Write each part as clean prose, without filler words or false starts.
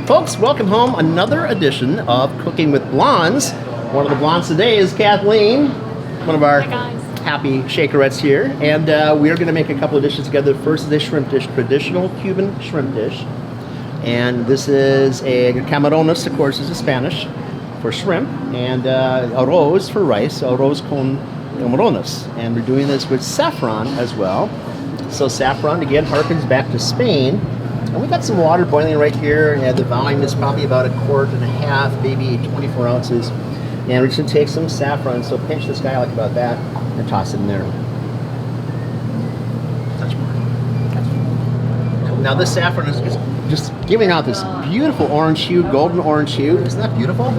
Folks, welcome home. Another edition of Cooking with Blondes. One of the blondes today is Kathleen, one of our happy shakerettes here. And we are going to make a couple of dishes together. First is a shrimp dish, traditional Cuban shrimp dish. And this is a camarones, of course, is a Spanish for shrimp. And arroz for rice, arroz con camarones. And we're doing this with saffron as well. So saffron, again, harkens back to Spain. And we got some water boiling right here, and the volume is probably about 1.5 quarts, maybe 24 ounces. And we're just gonna take some saffron, so pinch this guy like about that, and toss it in there. Touch more. Now this saffron is just giving out this beautiful orange hue, golden orange hue. Isn't that beautiful?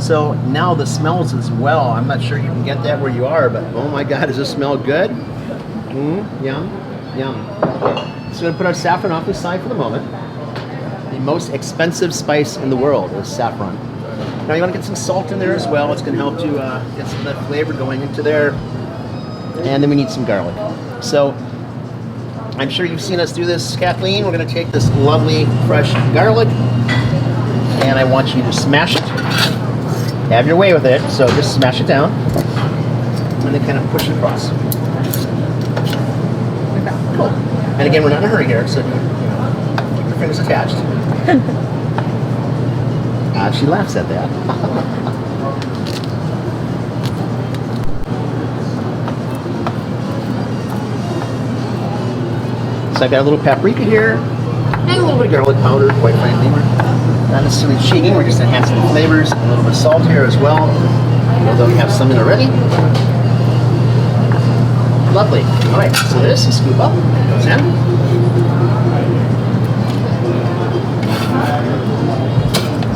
So now the smells as well. I'm not sure you can get that where you are, but oh my God, does this smell good? Yum, yum. So we're going to put our saffron off the side for the moment. The most expensive spice in the world is saffron. Now you want to get some salt in there as well. It's going to help to get some of that flavor going into there. And then we need some garlic. So I'm sure you've seen us do this, Kathleen. We're going to take this lovely fresh garlic, and I want you to smash it. Have your way with it. So just smash it down, and then kind of push it across. Cool. And again, we're not in a hurry here, so keep your fingers attached. She laughs at that. So I've got a little paprika here, and a little bit of garlic powder, quite frankly. We're not necessarily cheating, we're just enhancing the flavors. A little bit of salt here as well, although we have some in already. Lovely. All right, so this is scoop up, goes in.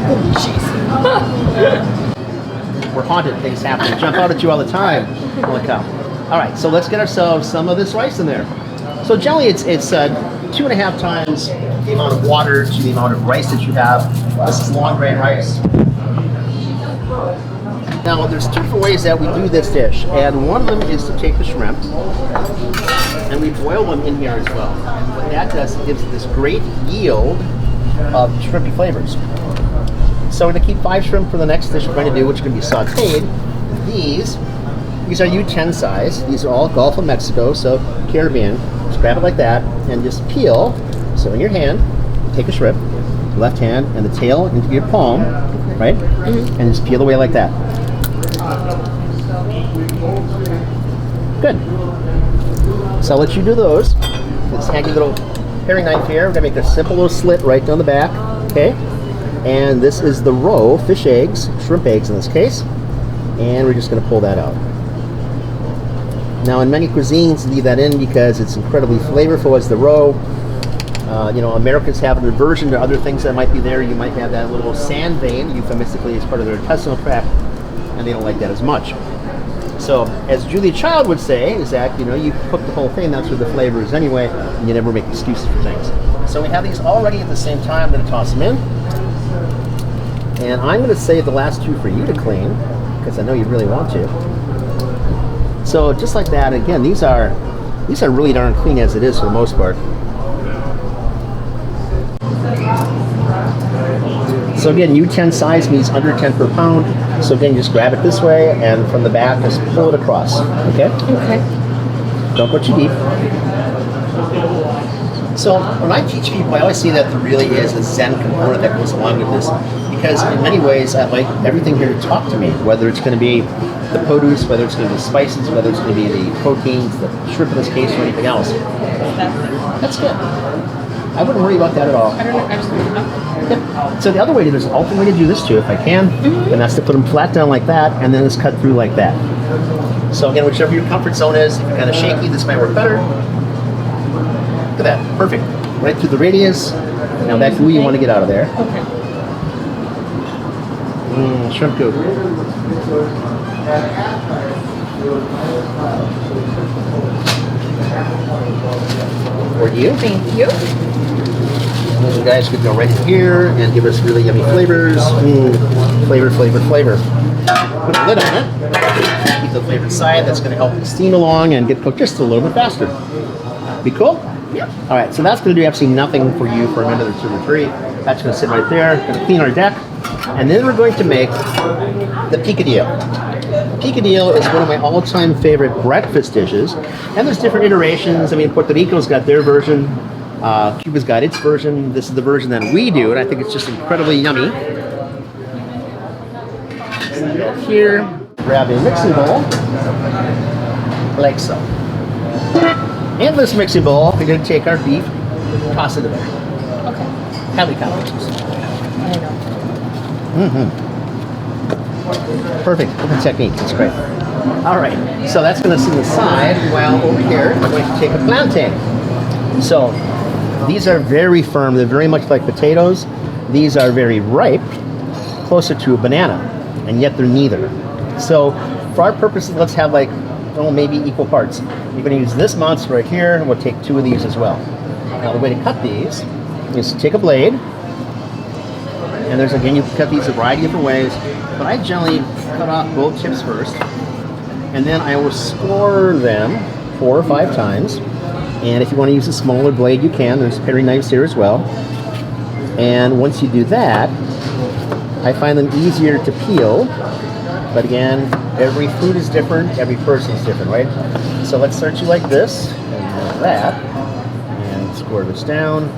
Oh, jeez. We're haunted, things happen. They jump out at you all the time. Holy cow. All right, so let's get ourselves some of this rice in there. So generally it's 2.5 times the amount of water to the amount of rice that you have. This is long grain rice. Now, there's 2 different ways that we do this dish, and one of them is to take the shrimp, and we boil them in here as well. And what that does, it gives it this great yield of shrimpy flavors. So we're going to keep 5 shrimp for the next dish we're going to do, which is going to be sauteed. These are U10 size. These are all Gulf of Mexico, so Caribbean. Just grab it like that, and just peel. So in your hand, take a shrimp, left hand, and the tail into your palm, right? Mm-hmm. And just peel away like that. Good. So I'll let you do those. This handy little paring knife here. We're gonna make a simple little slit right down the back. Okay. And this is the roe, fish eggs, shrimp eggs in this case. And we're just gonna pull that out. Now in many cuisines, leave that in because it's incredibly flavorful as the roe. Americans have an aversion to other things that might be there. You might have that little sand vein, euphemistically, as part of their intestinal tract, and they don't like that as much. So, as Julia Child would say, is that, you cook the whole thing, that's where the flavor is anyway, and you never make excuses for things. So we have these all ready at the same time. I'm going to toss them in. And I'm going to save the last 2 for you to clean, because I know you really want to. So, just like that, again, these are really darn clean as it is for the most part. So again, U10 size means under 10 per pound. So again, just grab it this way, and from the back, just pull it across. Okay? Okay. Don't go too deep. So when I teach people, I always see that there really is a Zen component that goes along with this, because in many ways, I like everything here to talk to me, whether it's going to be the produce, whether it's going to be the spices, whether it's going to be the proteins, the shrimp in this case, or anything else. That's good. I wouldn't worry about that at all. I don't know. I just don't know. Yep. So the other way, there's an alternate way to do this too, if I can, and that's to put them flat down like that, and then it's cut through like that. So again, whichever your comfort zone is, if you're kind of shaky, this might work better. Look at that, perfect. Right through the radius. Now that glue you want to get out of there. Okay. Shrimp goop. For you. Thank you. Those guys could go right in here and give us really yummy flavors. Flavor, flavor, flavor. Put a lid on it. Keep the flavor inside. That's going to help it steam along and get cooked just a little bit faster. Be cool? Yep. All right, so that's going to do absolutely nothing for you for a minute or 2 or 3. That's going to sit right there. Going to clean our deck. And then we're going to make the picadillo. Picadillo is one of my all-time favorite breakfast dishes. And there's different iterations. I mean, Puerto Rico's got their version. Cuba's got its version. This is the version that we do, and I think it's just incredibly yummy. Here, grab a mixing bowl, like so. In this mixing bowl, we're going to take our beef, toss it in there. Okay. Heavy calories. I know. Perfect. Good technique. That's great. All right. So that's going to sit aside while over here, I'm going to take a plantain. So these are very firm. They're very much like potatoes. These are very ripe, closer to a banana, and yet they're neither. So for our purposes, let's have like, oh, maybe equal parts. You're going to use this monster right here, and we'll take 2 of these as well. Now the way to cut these is to take a blade, and there's, again, you can cut these a variety of different ways, but I generally cut off both tips first, and then I will score them 4 or 5 times. And if you want to use a smaller blade, you can. There's paring knives here as well. And once you do that, I find them easier to peel. But again, every food is different, every person is different, right? So let's start you like this, and like that, and score this down.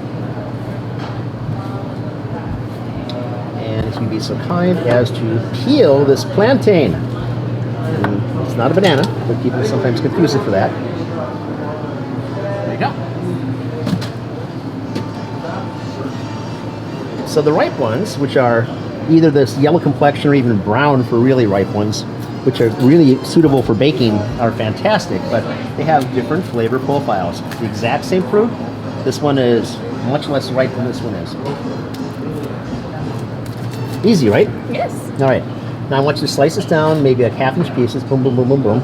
And if you'd be so kind as to peel this plantain. And it's not a banana, but people sometimes confuse it for that. There you go. So the ripe ones, which are either this yellow complexion or even brown for really ripe ones, which are really suitable for baking, are fantastic, but they have different flavor profiles. The exact same fruit, this one is much less ripe than this one is. Easy, right? Yes. All right. Now I want you to slice this down, maybe like half-inch pieces. Boom, boom, boom, boom, boom.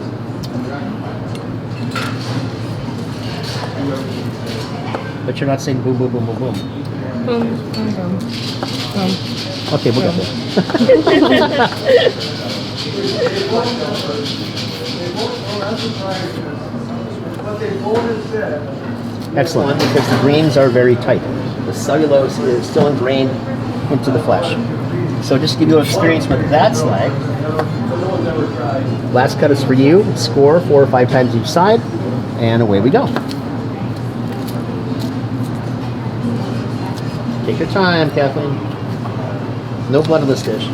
But you're not saying boom, boom, boom, boom, boom. Boom, boom, boom. Boom. Okay, we'll get there. Excellent, because the greens are very tight. The cellulose is still ingrained into the flesh. So just to give you an experience what that's like. Last cut is for you. Score 4 or 5 times each side, and away we go. Take your time, Kathleen. No blood in this dish.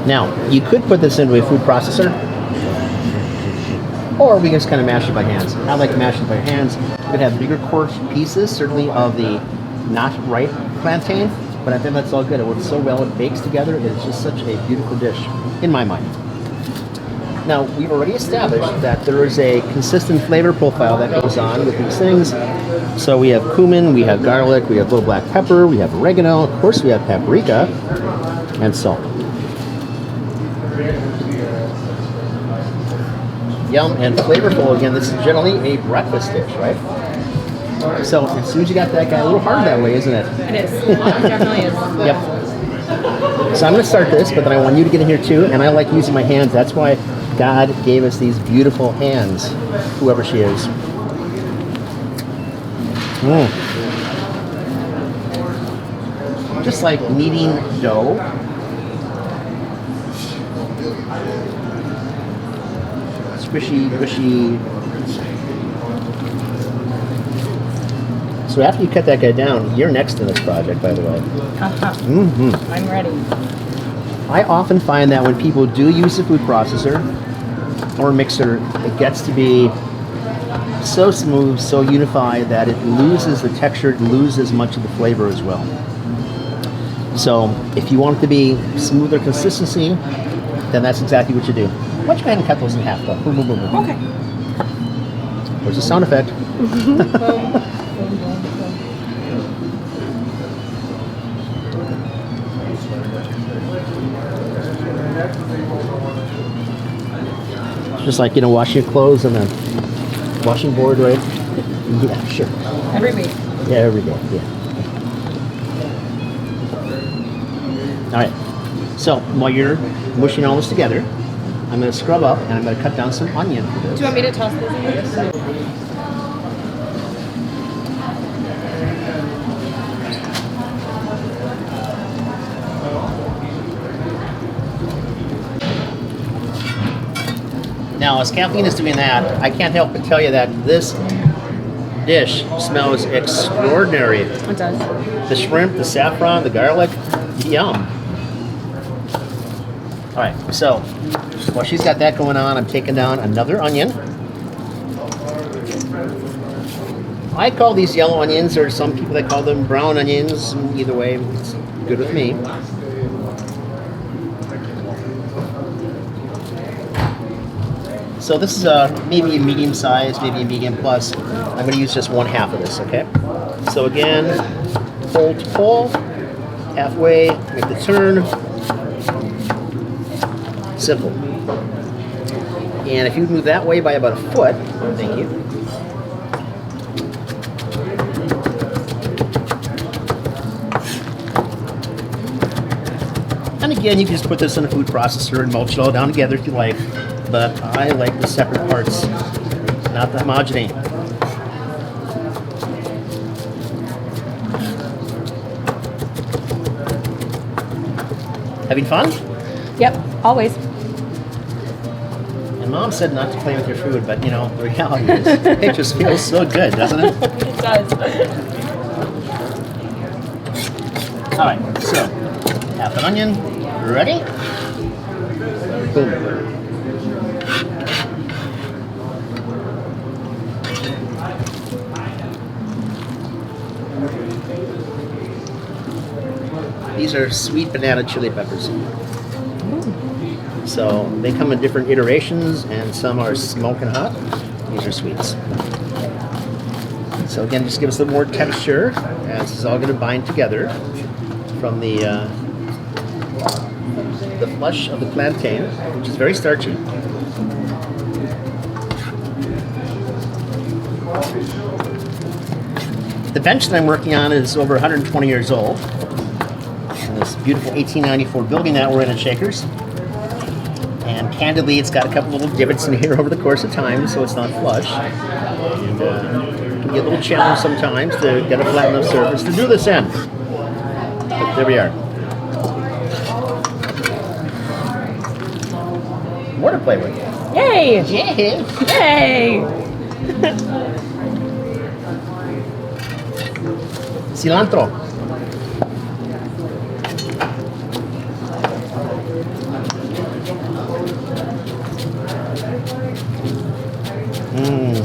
Now, you could put this into a food processor, or we can just kind of mash it by hands. I like to mash it by hands. You could have bigger coarse pieces, certainly of the not ripe plantain, but I think that's all good. It works so well, it bakes together. It's just such a beautiful dish, in my mind. Now, we've already established that there is a consistent flavor profile that goes on with these things. So we have cumin, we have garlic, we have little black pepper, we have oregano, of course we have paprika, and salt. Yum and flavorful. Again, this is generally a breakfast dish, right? So as soon as you got that guy, a little hard that way, isn't it? It is. It definitely is. Yep. So I'm going to start this, but then I want you to get in here too, and I like using my hands. That's why God gave us these beautiful hands, whoever she is. Just like kneading dough. Squishy, gushy. So after you cut that guy down, you're next in this project, by the way. I'm ready. I often find that when people do use a food processor or a mixer, it gets to be so smooth, so unified that it loses the texture, it loses much of the flavor as well. So if you want it to be smoother consistency, then that's exactly what you do. Why don't you go ahead and cut those in half, though? Boom, boom, boom, boom. Okay. There's a sound effect. Just like, washing your clothes on the washing board, right? Yeah, sure. Every week. Yeah, every day. Yeah. All right. So while you're mushing all this together, I'm going to scrub up and I'm going to cut down some onion for this. Do you want me to toss this in here? Now, as Kathleen is doing that, I can't help but tell you that this dish smells extraordinary. It does. The shrimp, the saffron, the garlic, yum. All right, so while she's got that going on, I'm taking down another onion. I call these yellow onions, or some people that call them brown onions. Either way, it's good with me. So this is maybe a medium size, maybe a medium plus. I'm going to use just 1/2 of this, okay? So again, pole to pole, halfway, make the turn. Simple. And if you move that way by about 1 foot, thank you. And again, you can just put this in a food processor and mulch it all down together if you like. But I like the separate parts, not the homogeny. Having fun? Yep, always. And Mom said not to play with your food, but you know, the reality is, it just feels so good, doesn't it? It does. All right, so half an onion, ready? Boom. These are sweet banana chili peppers. So they come in different iterations, and some are smoking hot. These are sweets. So again, just give us a little more texture, as this is all going to bind together from the flesh of the plantain, which is very starchy. The bench that I'm working on is over 120 years old. This beautiful 1894 building that we're in at Shakers. And candidly, it's got a couple little divots in here over the course of time, so it's not flush. And it can be a little challenge sometimes to get a flat enough surface to do this in. But there we are. More to play with. Yay! Yay! Yay! Cilantro.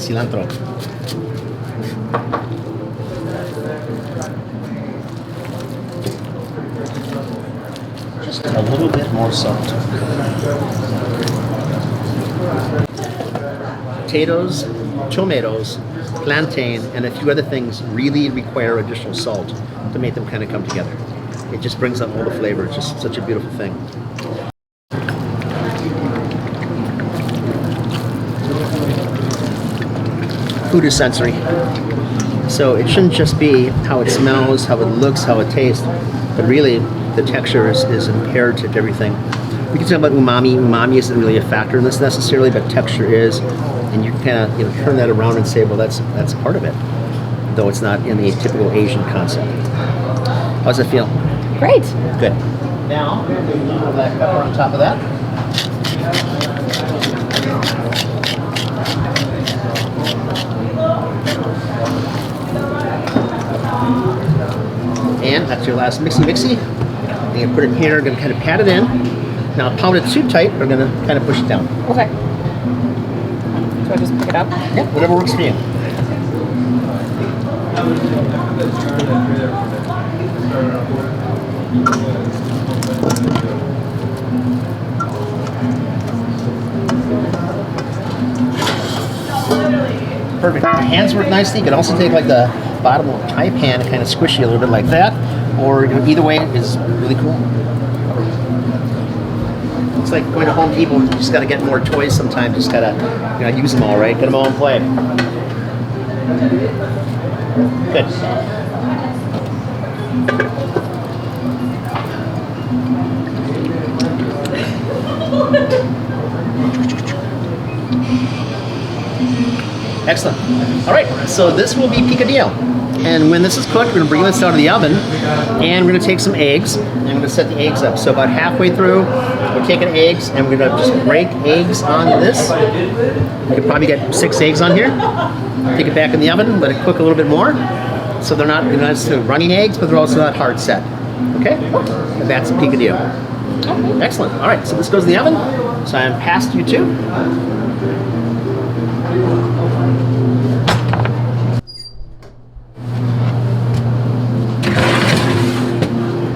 Cilantro. Just a little bit more salt. Potatoes, tomatoes, plantain, and a few other things really require additional salt to make them kind of come together. It just brings up all the flavor. It's just such a beautiful thing. Food is sensory. So it shouldn't just be how it smells, how it looks, how it tastes, but really the texture is imperative to everything. We can talk about umami. Umami isn't really a factor in this necessarily, but texture is. And you can kind of turn that around and say, well, that's part of it, though it's not in the typical Asian concept. How's it feel? Great. Good. Now, I'm going to do a little black pepper on top of that. And that's your last mixy. I'm going to put it in here, going to kind of pat it in. Now, pound it too tight, we're going to kind of push it down. Okay. So I just pick it up? Yeah, whatever works for you. Perfect. Your hands work nicely. You can also take like the bottom of a pie pan and kind of squish it a little bit like that. Or either way is really cool. It's like going to Home Depot. You just got to get more toys sometimes. Just got to use them all, right? Get them all in play. Good. Excellent. All right, so this will be picadillo. And when this is cooked, we're gonna bring this out of the oven and we're gonna take some eggs and we're gonna set the eggs up. So about halfway through, we're taking eggs and we're gonna just break eggs on this. You could probably get 6 eggs on here. Take it back in the oven, let it cook a little bit more. So they're not necessarily running eggs, but they're also not hard set. Okay? And that's a picadillo. Excellent. All right, so this goes in the oven. So I'm past you two.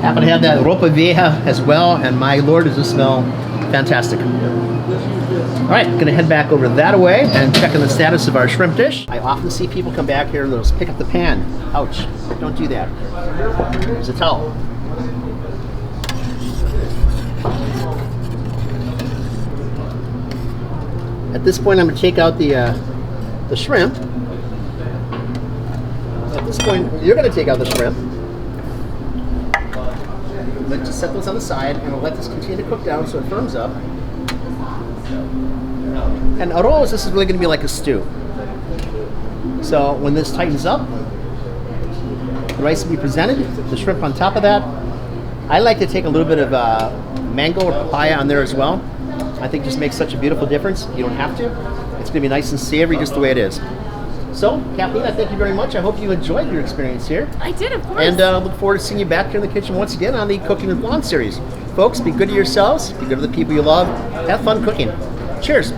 Happen to have that ropa vieja as well, and my lord, does this smell fantastic. All right, gonna head back over that way and check on the status of our shrimp dish. I often see people come back here and they'll just pick up the pan. Ouch, don't do that. There's a towel. At this point, I'm gonna take out the shrimp. At this point, you're gonna take out the shrimp. Let's just set those on the side and we'll let this continue to cook down so it firms up. And arroz, this is really going to be like a stew. So when this tightens up, the rice will be presented, the shrimp on top of that. I like to take a little bit of mango or papaya on there as well. I think just makes such a beautiful difference. You don't have to. It's going to be nice and savory just the way it is. So, Kathleen, I thank you very much. I hope you enjoyed your experience here. I did, of course. And look forward to seeing you back here in the kitchen once again on the Cooking with Blonde series. Folks, be good to yourselves, be good to the people you love, have fun cooking. Cheers.